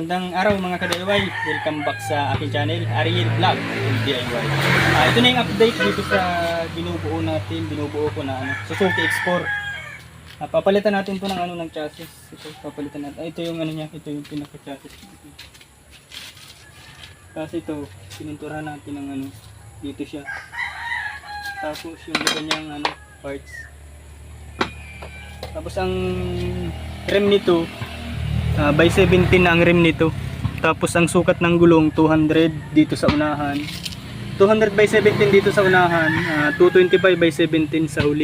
Magandang araw mga ka-DIY. Welcome back sa aking channel, Ariel Vlog DIY. Ito na yung update dito sa binubuo ko na Suzuki X4. Papalitan natin to ng chassis. Papalitan natin. Ito yung niya, ito yung pinaka-chassis. Kasi ito, pininturahan natin ng dito siya. Tapos yung kanyang parts. Tapos ang rim nito by 17 na ang rim nito. Tapos ang sukat ng gulong 200 dito sa unahan. 200 by 17 dito sa unahan, 225 by 17 sa huli.